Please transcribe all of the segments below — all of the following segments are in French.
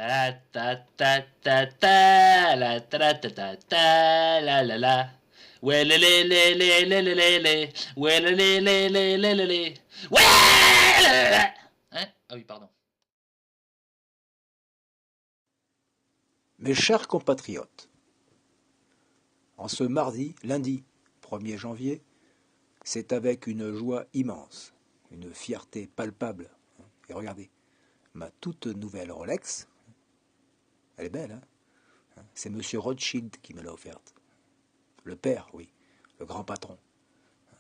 La ta ta ta ta la ta ta ta ta la la la. Ouais le le. Ouais le. Ouais. Hein? Ah oui, pardon. Mes chers compatriotes, en ce lundi 1er janvier, c'est avec une joie immense, une fierté palpable. Et regardez, ma toute nouvelle Rolex, elle est belle, hein? C'est Monsieur Rothschild qui me l'a offerte. Le père, oui, le grand patron,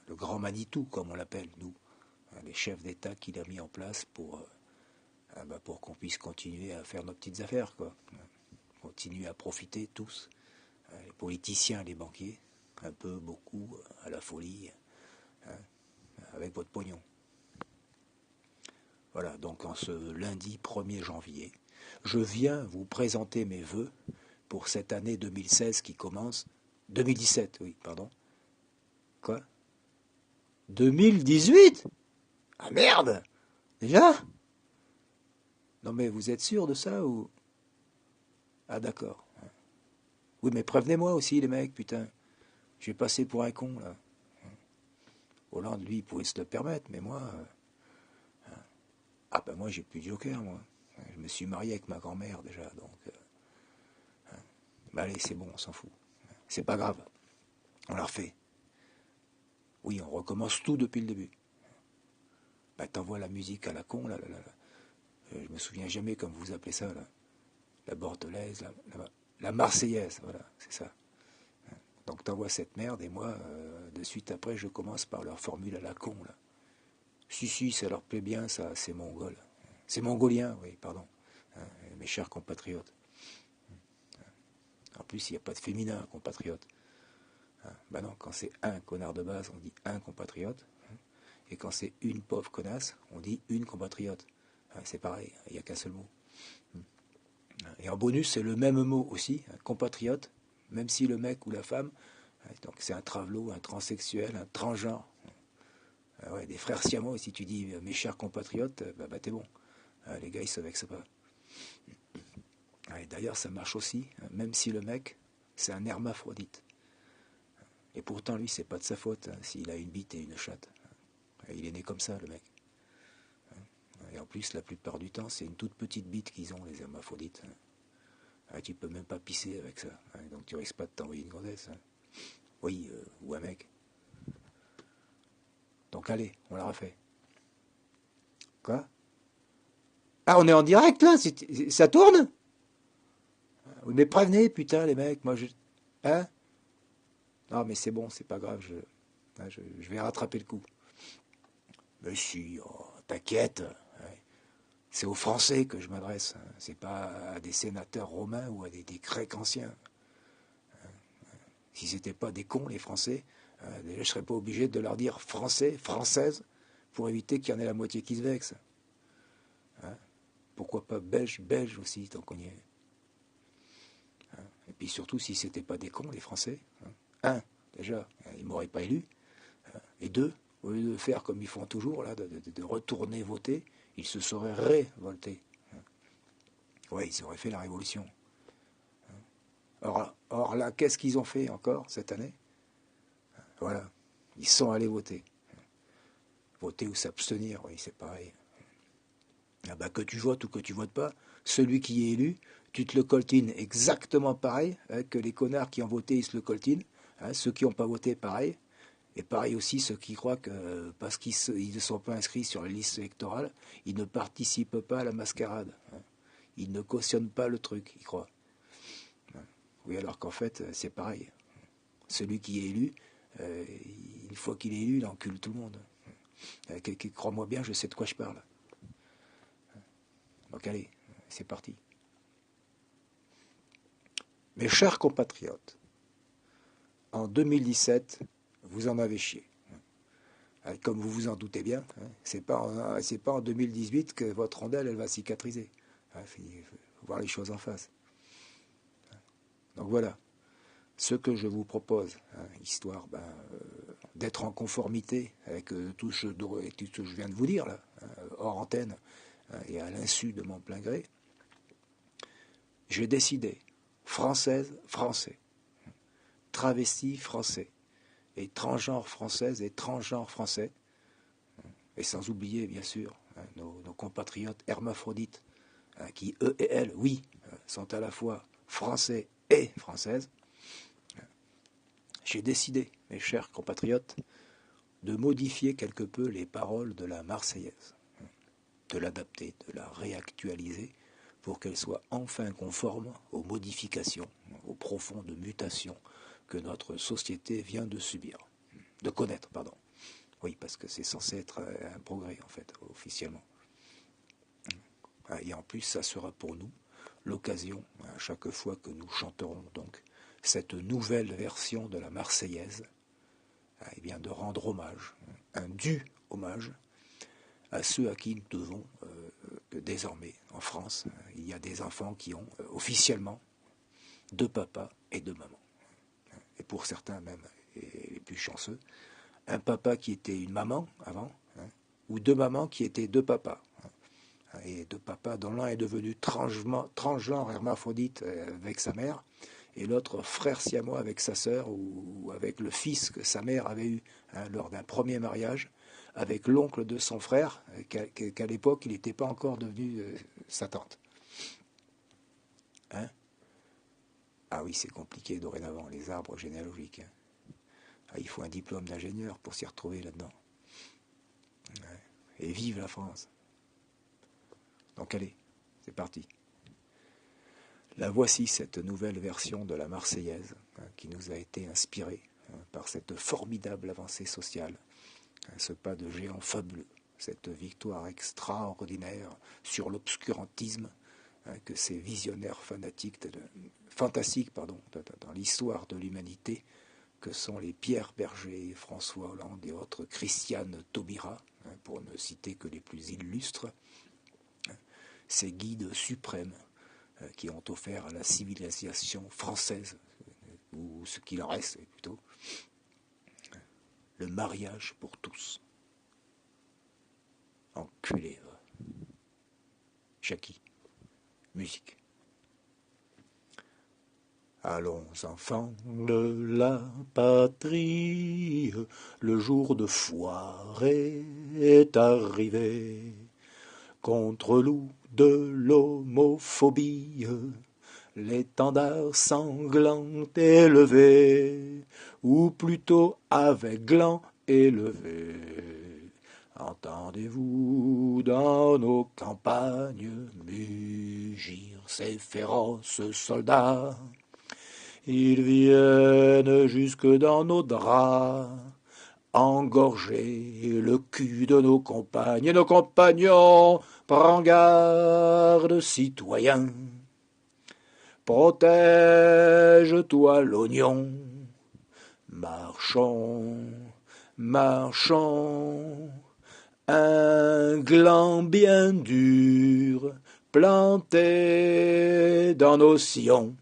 le grand Manitou, comme on l'appelle, nous, les chefs d'État qu'il a mis en place pour qu'on puisse continuer à faire nos petites affaires, quoi. Continuer à profiter tous, les politiciens, les banquiers, un peu, beaucoup, à la folie, avec votre pognon. Voilà, donc en ce lundi 1er janvier, je viens vous présenter mes vœux pour cette année 2016 qui commence. 2017, oui, pardon. Quoi? 2018? Ah merde! Déjà? Non mais vous êtes sûr de ça ou... Ah d'accord. Oui mais prévenez-moi aussi les mecs, putain. Je vais passer pour un con là. Hollande, lui, il pouvait se le permettre, mais moi... Ah ben moi j'ai plus de joker, moi. Je me suis marié avec ma grand-mère déjà, donc... Ben allez, c'est bon, on s'en fout. C'est pas grave. On la refait. Oui, on recommence tout depuis le début. Ben t'envoies la musique à la con, là. Je me souviens jamais comme vous appelez ça, là. La bordelaise, la marseillaise, voilà, c'est ça. Donc t'envoies cette merde et moi, de suite après, je commence par leur formule à la con, là. Si, ça leur plaît bien, ça, c'est mongol. C'est mongolien, oui, pardon. Mes chers compatriotes. En plus, il n'y a pas de féminin, compatriote. Ben non, quand c'est un connard de base, on dit un compatriote. Et quand c'est une pauvre connasse, on dit une compatriote. C'est pareil, il n'y a qu'un seul mot. Et en bonus, c'est le même mot aussi, un compatriote, même si le mec ou la femme, donc c'est un travelot, un transsexuel, un transgenre. Ouais, des frères siamois, si tu dis mes chers compatriotes, bah t'es bon. Les gars, ils se vexent pas. Et d'ailleurs, ça marche aussi, même si le mec, c'est un hermaphrodite. Et pourtant, lui, c'est pas de sa faute, s'il a une bite et une chatte. Il est né comme ça, le mec. Et en plus, la plupart du temps, c'est une toute petite bite qu'ils ont, les hermaphrodites. Tu peux même pas pisser avec ça. Donc tu risques pas de t'envoyer une gonzesse. Oui, ou un mec. Donc allez, on la refait. Quoi? Ah, on est en direct là? Ça tourne? Oui, mais prévenez, putain, les mecs. Moi, je... Hein? Non, mais c'est bon, c'est pas grave. Je vais rattraper le coup. Mais si, oh, t'inquiète. C'est aux Français que je m'adresse. C'est pas à des sénateurs romains ou à des Grecs anciens. Si c'était pas des cons, les Français, déjà, je serais pas obligé de leur dire français, française, pour éviter qu'il y en ait la moitié qui se vexe. Pourquoi pas belge, belge aussi, tant qu'on y est. Et puis surtout, si c'était pas des cons, les Français. Un, déjà, ils m'auraient pas élu. Et deux, au lieu de faire comme ils font toujours, là, de retourner voter, ils se seraient révoltés. Ouais, ils auraient fait la révolution. Or là, qu'est-ce qu'ils ont fait encore cette année? Voilà, ils sont allés voter. Voter ou s'abstenir, oui, c'est pareil. Ah bah, que tu votes ou que tu votes pas, celui qui est élu, tu te le coltines exactement pareil, que les connards qui ont voté, ils se le coltinent. Ceux qui n'ont pas voté, pareil. Et pareil aussi ceux qui croient que parce qu'ils ne sont pas inscrits sur les listes électorales, ils ne participent pas à la mascarade. Ils ne cautionnent pas le truc, ils croient. Oui, alors qu'en fait, c'est pareil. Celui qui est élu, une fois qu'il est élu, il encule tout le monde. Crois-moi bien, je sais de quoi je parle. Donc allez, c'est parti. Mes chers compatriotes, en 2017, vous en avez chié. Comme vous vous en doutez bien, c'est pas en 2018 que votre rondelle elle va cicatriser. Il faut voir les choses en face. Donc voilà, ce que je vous propose, histoire d'être en conformité avec tout ce que je viens de vous dire, là, hors antenne, et à l'insu de mon plein gré, j'ai décidé, française, français, travesti, français, et transgenre française et transgenre français, et sans oublier, bien sûr, nos compatriotes hermaphrodites, qui, eux et elles, oui, sont à la fois français et françaises. J'ai décidé, mes chers compatriotes, de modifier quelque peu les paroles de la Marseillaise, de l'adapter, de la réactualiser, pour qu'elle soit enfin conforme aux modifications, aux profondes mutations que notre société vient de subir, de connaître, pardon. Oui, parce que c'est censé être un progrès, en fait, officiellement. Et en plus, ça sera pour nous l'occasion, à chaque fois que nous chanterons donc cette nouvelle version de la Marseillaise, eh bien, de rendre hommage, un dû hommage, à ceux à qui nous devons que désormais, en France, il y a des enfants qui ont officiellement deux papas et deux mamans. Et pour certains même, et les plus chanceux, un papa qui était une maman avant, ou deux mamans qui étaient deux papas. Et deux papas dont l'un est devenu transgenre hermaphrodite avec sa mère, et l'autre frère siamois avec sa sœur, ou avec le fils que sa mère avait eu lors d'un premier mariage, avec l'oncle de son frère, qu'à l'époque il n'était pas encore devenu sa tante. Hein? Ah oui, c'est compliqué dorénavant, les arbres généalogiques. Ah, il faut un diplôme d'ingénieur pour s'y retrouver là-dedans. Et vive la France! Donc allez, c'est parti. La voici, cette nouvelle version de la Marseillaise, qui nous a été inspirée par cette formidable avancée sociale, ce pas de géant fabuleux, cette victoire extraordinaire sur l'obscurantisme que ces visionnaires fantastiques dans l'histoire de l'humanité, que sont les Pierre Berger, François Hollande et autres, Christiane Taubira, pour ne citer que les plus illustres, ces guides suprêmes qui ont offert à la civilisation française, ou ce qu'il en reste plutôt, le mariage pour tous. Enculé. Jackie. Musique. Allons, enfants de la patrie, le jour de foire est arrivé. Contre loup de l'homophobie, l'étendard sanglant élevé, ou plutôt aveuglant élevé. Entendez-vous dans nos campagnes mugir ces féroces soldats? Ils viennent jusque dans nos draps, engorger le cul de nos compagnes et nos compagnons. Prends garde, citoyen, protège-toi l'oignon. Marchons, marchons, un gland bien dur planté dans nos sillons.